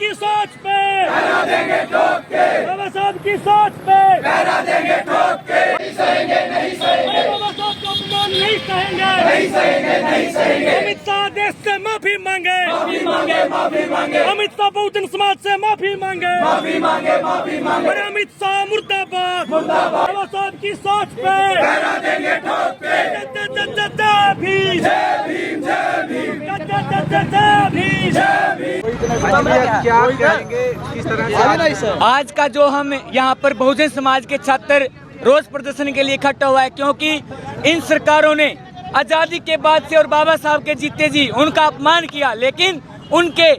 की सोच पे पहरा देंगे ठोक के, बाबा साहब की सोच पे पहरा देंगे ठोक के, नहीं सहेंगे, नहीं सहेंगे, बाबा साहब का अपमान नहीं सहेंगे, नहीं सहेंगे, नहीं सहेंगे। अमित शाह देश से माफी मांगे, माफी मांगे, माफी मांगे, अमित शाह बहुजन समाज से माफी मांगे, माफी मांगे, माफी मांगे। और अमित शाह मुर्दाबाद, मुर्दाबाद। बाबा साहब की सोच पे पहरा देंगे ठोक के, जय भीम, जय भीम, जय भीम, जय भीम। जय भीम। क्या कहेंगे किस तरह से आज का जो हम यहाँ पर बहुजन समाज के छात्र रोज प्रदर्शन के लिए इकट्ठा हुआ है, क्योंकि इन सरकारों ने आज़ादी के बाद से और बाबा साहब के जीते जी उनका अपमान किया, लेकिन उनके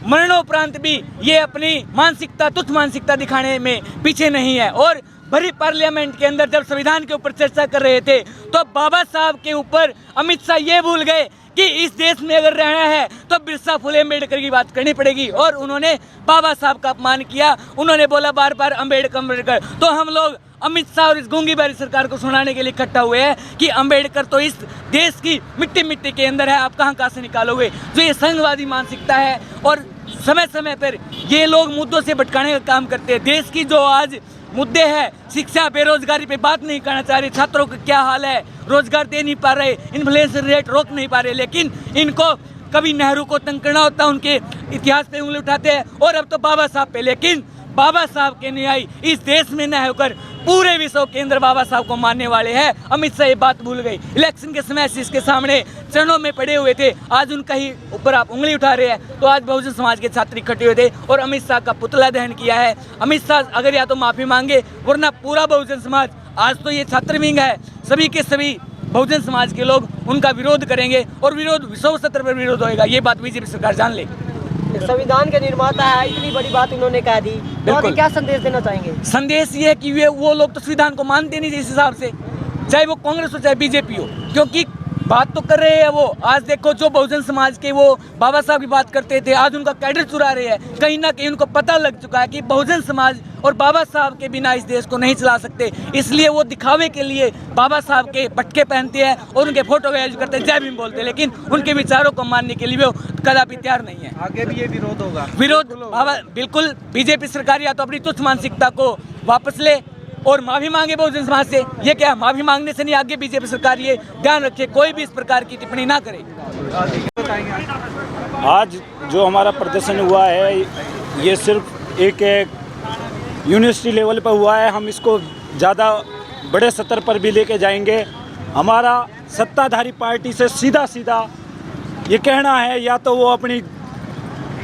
मरणोपरांत भी ये अपनी मानसिकता, तुच्छ मानसिकता दिखाने में पीछे नहीं है। और भरी पार्लियामेंट के अंदर जब संविधान के ऊपर चर्चा कर रहे थे तो बाबा साहब के ऊपर अमित शाह ये भूल गए कि इस देश में अगर रहना है तो बिरसा फुले अम्बेडकर की बात करनी पड़ेगी, और उन्होंने बाबा साहब का अपमान किया। उन्होंने बोला बार बार अम्बेडकर अम्बेडकर। तो हम लोग अमित शाह और इस गूंगी बारी सरकार को सुनाने के लिए इकट्ठा हुए हैं कि अम्बेडकर तो इस देश की मिट्टी मिट्टी के अंदर है, आप कहाँ से निकालोगे। जो ये संघवादी मानसिकता है और समय समय पर ये लोग मुद्दों से भटकाने का काम करते हैं। देश की जो आज मुद्दे हैं, शिक्षा, बेरोजगारी पे बात नहीं करना चाह रहे, छात्रों का क्या हाल है, रोजगार दे नहीं पा रहे, इन्फ्लेशन रेट रोक नहीं पा रहे, लेकिन इनको कभी नेहरू को तंग करना होता है, उनके इतिहास पे उंगली उठाते हैं, और अब तो बाबा साहब पे। लेकिन बाबा साहब के न्याय इस देश में न होकर पूरे विश्व के अंदर बाबा साहब को मानने वाले हैं। अमित शाह ये बात भूल गई। इलेक्शन के समय से इसके सामने चरणों में पड़े हुए थे, आज उनका ही ऊपर आप उंगली उठा रहे हैं। तो आज बहुजन समाज के छात्र इकट्ठे हुए थे और अमित शाह का पुतला दहन किया है। अमित शाह अगर या तो माफी मांगे, वरना पूरा बहुजन समाज, आज तो ये छात्र विंग है, सभी के सभी बहुजन समाज के लोग उनका विरोध करेंगे और विरोध विश्व स्तर पर विरोध होएगा। ये बात बीजेपी सरकार जान ले। संविधान के निर्माता है, इतनी बड़ी बात उन्होंने कह दी, तो आगे क्या संदेश देना चाहेंगे? संदेश ये है कि वो लोग तो संविधान को मानते नहीं जिस हिसाब से, चाहे वो कांग्रेस हो चाहे बीजेपी हो, क्योंकि बात तो कर रहे हैं वो। आज देखो जो बहुजन समाज के वो बाबा साहब की बात करते थे, आज उनका कैडर चुरा रहे हैं। कहीं ना कहीं उनको पता लग चुका है कि बहुजन समाज और बाबा साहब के बिना इस देश को नहीं चला सकते, इसलिए वो दिखावे के लिए बाबा साहब के पटके पहनते हैं और उनके फोटो यूज करते हैं, जय भीम बोलते हैं, लेकिन उनके विचारों को मानने के लिए वो कदापि तैयार नहीं है। आगे भी ये विरोध होगा? विरोध बाबा बिल्कुल। बीजेपी सरकार या तो अपनी तुच्छ मानसिकता को वापस ले और माफी मांगे बहुजन समाज से। ये क्या माफी मांगने से नहीं, आगे बीजेपी सरकार ये ध्यान रखे कोई भी इस प्रकार की टिप्पणी ना करे। आज जो हमारा प्रदर्शन हुआ है ये सिर्फ एक यूनिवर्सिटी लेवल पर हुआ है, हम इसको ज़्यादा बड़े स्तर पर भी लेके जाएंगे। हमारा सत्ताधारी पार्टी से सीधा सीधा ये कहना है, या तो वो अपनी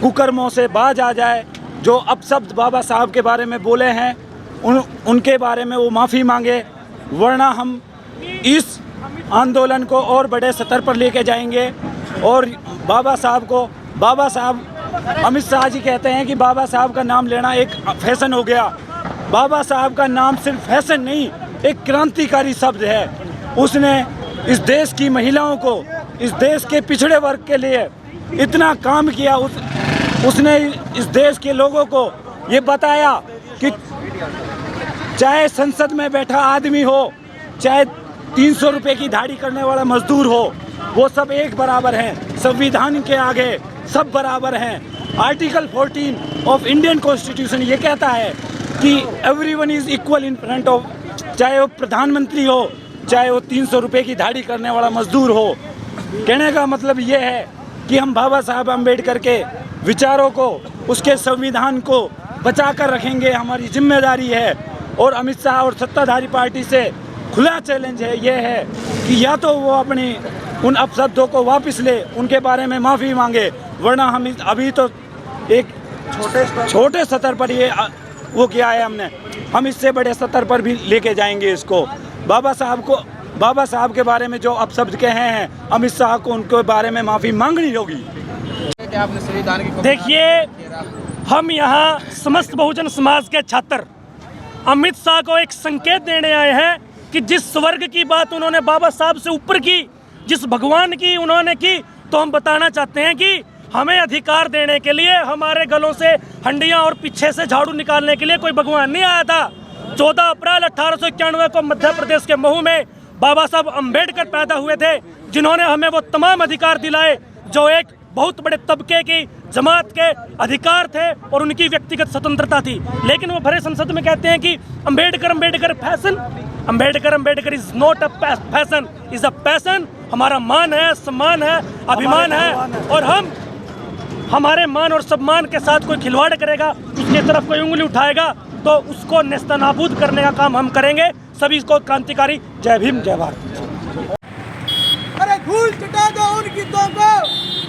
कुकर्मों से बाज आ जाए, जो अपशब्द बाबा साहब के बारे में बोले हैं उनके बारे में वो माफ़ी मांगे, वरना हम इस आंदोलन को और बड़े स्तर पर लेके जाएंगे। और बाबा साहब अमित शाह जी कहते हैं कि बाबा साहब का नाम लेना एक फैशन हो गया। बाबा साहब का नाम सिर्फ फैशन नहीं, एक क्रांतिकारी शब्द है। उसने इस देश की महिलाओं को, इस देश के पिछड़े वर्ग के लिए इतना काम किया। उसने इस देश के लोगों को ये बताया कि चाहे संसद में बैठा आदमी हो, चाहे 300 रुपये की दिहाड़ी करने वाला मजदूर हो, वो सब एक बराबर हैं। संविधान के आगे सब बराबर हैं। आर्टिकल 14 ऑफ इंडियन कॉन्स्टिट्यूशन ये कहता है कि everyone is equal in front of, चाहे वो प्रधानमंत्री हो, चाहे वो 300 रुपये की दिहाड़ी करने वाला मजदूर हो। कहने का मतलब ये है कि हम बाबा साहब अम्बेडकर के विचारों को, उसके संविधान को बचा कर रखेंगे, हमारी जिम्मेदारी है। और अमित शाह और सत्ताधारी पार्टी से खुला चैलेंज है, ये है कि या तो वो अपनी उन अपशब्दों को वापस ले, उनके बारे में माफ़ी मांगे, वरना हम अभी तो एक छोटे स्तर पर ये वो किया है हमने, हम इससे बड़े स्तर पर भी लेके जाएंगे इसको। बाबा साहब के बारे में जो अपशब्द कहे हैं अमित शाह को, उनके बारे में माफ़ी मांगनी होगी। देखिए, हम यहाँ समस्त बहुजन समाज के छात्र अमित शाह को एक संकेत देने आए हैं कि जिस स्वर्ग की बात उन्होंने बाबा साहब से ऊपर की, जिस भगवान की उन्होंने की, तो हम बताना चाहते हैं कि हमें अधिकार देने के लिए हमारे गलों से हंडियां और पीछे से झाड़ू निकालने के लिए कोई भगवान नहीं आया था। 14 अप्रैल 1891 को मध्य प्रदेश के महू में बाबा साहब अम्बेडकर पैदा हुए थे, जिन्होंने हमें वो तमाम अधिकार दिलाए जो एक बहुत बड़े तबके की जमात के अधिकार थे और उनकी व्यक्तिगत स्वतंत्रता थी। लेकिन वो भरे संसद में कहते हैं कि Ambedkar fashion, Ambedkar is not a fashion, is a passion. हमारा मान है, सम्मान है, अभिमान है, और हम हमारे मान और सम्मान के साथ कोई खिलवाड़ करेगा, उसकी तरफ कोई उंगली उठाएगा तो उसको नेस्तनाबूद करने का काम हम करेंगे। सभी को क्रांतिकारी जय भीम जय भारत। अरे धूल चटा दो उन गीतों को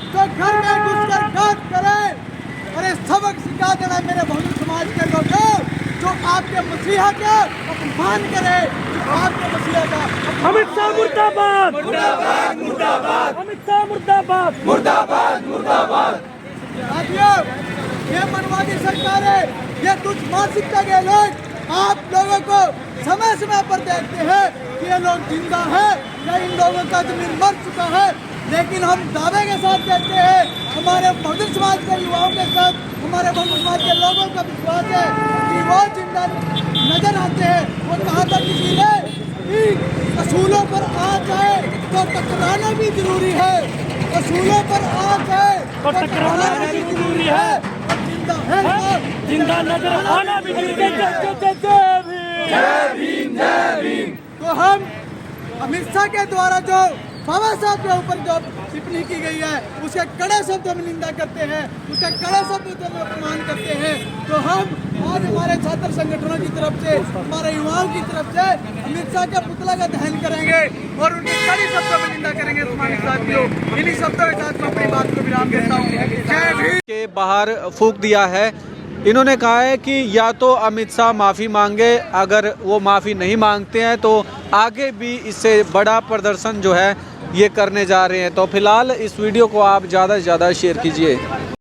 जो घर में घुसकर घात करे। अरे सबक सिखा देना मेरे बहुजन समाज के लोगों, जो आपके मसीहा का अपमान करे, जो आपके मसीहा का। अमित शाह मुर्दाबाद, मुर्दाबाद, मुर्दाबाद, अमित शाह मुर्दाबाद, मुर्दाबाद, मुर्दाबाद। साथियों, ये मनवादी सरकारें, ये तुच्छ मानसिकता के लोग आप लोगों को समय समय पर देखते हैं कि ये लोग जिंदा है या इन लोगों का जमीन मर चुका है। लेकिन हम दावे के साथ कहते हैं, हमारे बहुजन समाज के युवाओं के साथ, हमारे बहुजन समाज के लोगों का विश्वास है कि वो जिंदा नजर आते हैं। वो कहा था किसी ने कि असूलों पर आ जाए तो टकराना भी जरूरी है, असूलों पर आ जाए तो टकराना भी जरूरी है, जिंदा नजर आना भी जरूरी है। जय भीम जय भीम। तो हम अमित शाह के द्वारा जो बाबा साहब के ऊपर जो टिप्पणी की गई है उसके कड़े शब्दों में निंदा करते हैं, उसके कड़े शब्दों में अपमान करते हैं। तो हम आज हमारे छात्र संगठनों की तरफ से, हमारे युवाओं की तरफ से अमित शाह के पुतला का दहन करेंगे और उनके कड़े शब्दों में निंदा करेंगे। तुम्हारे साथियों, इन्हीं शब्दों के साथ मैं अपनी बात को विराम देता हूँ। जय भीम के बाहर फूंक दिया है। इन्होंने कहा है कि या तो अमित शाह माफ़ी मांगे, अगर वो माफ़ी नहीं मांगते हैं तो आगे भी इससे बड़ा प्रदर्शन जो है ये करने जा रहे हैं। तो फिलहाल इस वीडियो को आप ज़्यादा से ज़्यादा शेयर कीजिए।